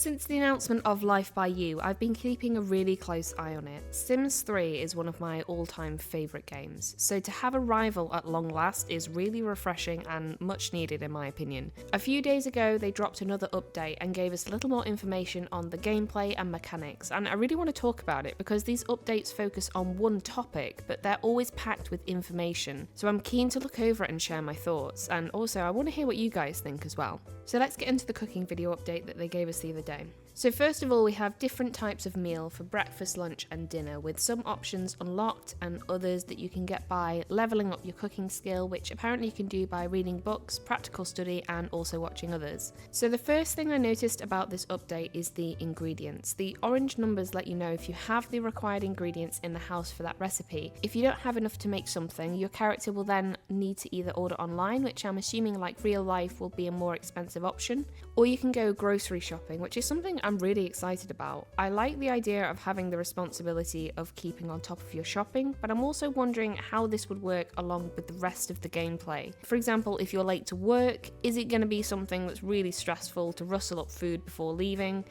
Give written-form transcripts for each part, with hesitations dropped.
Since the announcement of Life by You, I've been keeping a really close eye on it. Sims 3 is one of my all-time favourite games, so to have a rival at long last is really refreshing and much needed in my opinion. A few days ago they dropped another update and gave us a little more information on the gameplay and mechanics, and I really want to talk about it because these updates focus on one topic, but they're always packed with information, so I'm keen to look over it and share my thoughts, and also I want to hear what you guys think as well. So let's get into the cooking video update that they gave us the other day. So first of all, we have different types of meal for breakfast, lunch and dinner, with some options unlocked and others that you can get by leveling up your cooking skill, which apparently you can do by reading books, practical study and also watching others. So the first thing I noticed about this update is the ingredients. The orange numbers let you know if you have the required ingredients in the house for that recipe. If you don't have enough to make something, your character will then need to either order online, which I'm assuming like real life will be a more expensive option, or you can go grocery shopping, which is something I'm really excited about. I like the idea of having the responsibility of keeping on top of your shopping, but I'm also wondering how this would work along with the rest of the gameplay. For example, if you're late to work, is it going to be something that's really stressful to rustle up food before leaving?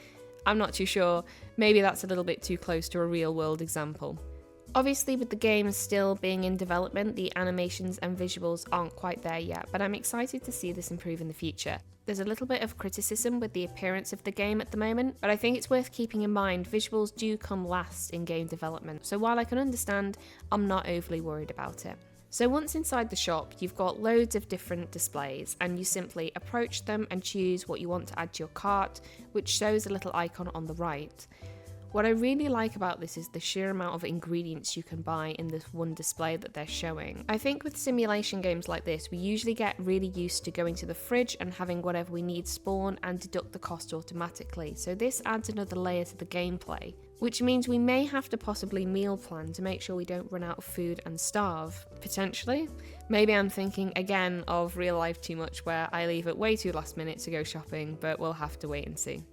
I'm not too sure. Maybe that's a little bit too close to a real world example. Obviously, with the game still being in development, the animations and visuals aren't quite there yet, but I'm excited to see this improve in the future. There's a little bit of criticism with the appearance of the game at the moment, but I think it's worth keeping in mind visuals do come last in game development, so while I can understand, I'm not overly worried about it. So once inside the shop, you've got loads of different displays, and you simply approach them and choose what you want to add to your cart, which shows a little icon on the right. What I really like about this is the sheer amount of ingredients you can buy in this one display that they're showing. I think with simulation games like this, we usually get really used to going to the fridge and having whatever we need spawn and deduct the cost automatically, so this adds another layer to the gameplay, which means we may have to possibly meal plan to make sure we don't run out of food and starve, potentially. Maybe I'm thinking again of real life too much where I leave it way too last minute to go shopping, but we'll have to wait and see.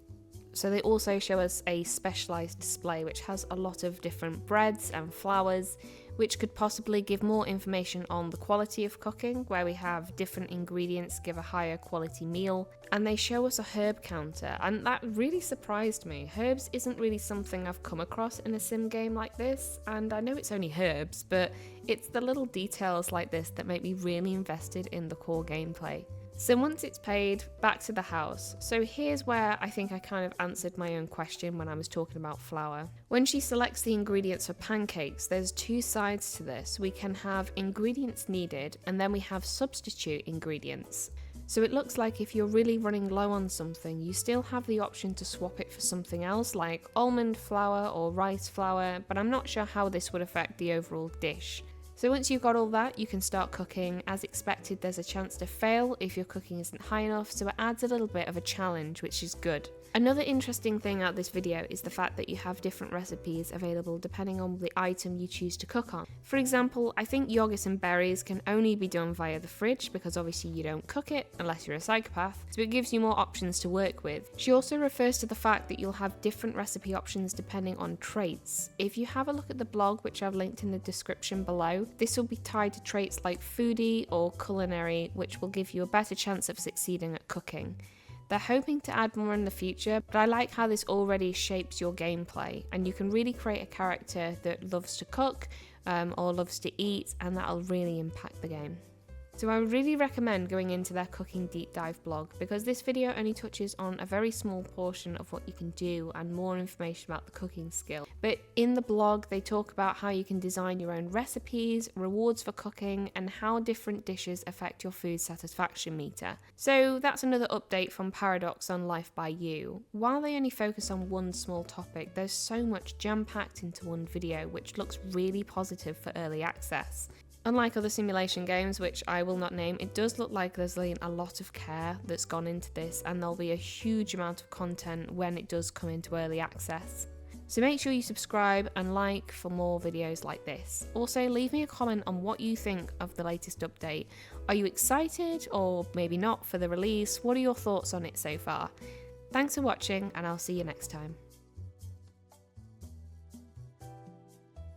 So they also show us a specialised display which has a lot of different breads and flours, which could possibly give more information on the quality of cooking, where we have different ingredients give a higher quality meal, and they show us a herb counter, and that really surprised me. Herbs isn't really something I've come across in a sim game like this, and I know it's only herbs, but it's the little details like this that make me really invested in the core gameplay. So once it's paid, back to the house. So here's where I think I kind of answered my own question when I was talking about flour. When she selects the ingredients for pancakes, there's two sides to this. We can have ingredients needed, and then we have substitute ingredients. So it looks like if you're really running low on something, you still have the option to swap it for something else like almond flour or rice flour, but I'm not sure how this would affect the overall dish. So once you've got all that, you can start cooking. As expected, there's a chance to fail if your cooking isn't high enough, so it adds a little bit of a challenge, which is good. Another interesting thing out this video is the fact that you have different recipes available depending on the item you choose to cook on. For example, I think yogurt and berries can only be done via the fridge because obviously you don't cook it unless you're a psychopath, so it gives you more options to work with. She also refers to the fact that you'll have different recipe options depending on traits. If you have a look at the blog, which I've linked in the description below, this will be tied to traits like foodie or culinary, which will give you a better chance of succeeding at cooking. They're hoping to add more in the future, but I like how this already shapes your gameplay, and you can really create a character that loves to cook or loves to eat, and that'll really impact the game. So I would really recommend going into their cooking deep dive blog, because this video only touches on a very small portion of what you can do and more information about the cooking skill. But in the blog they talk about how you can design your own recipes, rewards for cooking, and how different dishes affect your food satisfaction meter. So that's another update from Paradox on Life by You. While they only focus on one small topic, there's so much jam-packed into one video, which looks really positive for early access. Unlike other simulation games, which I will not name, it does look like there's a lot of care that's gone into this, and there'll be a huge amount of content when it does come into early access. So make sure you subscribe and like for more videos like this. Also, leave me a comment on what you think of the latest update. Are you excited or maybe not for the release? What are your thoughts on it so far? Thanks for watching, and I'll see you next time.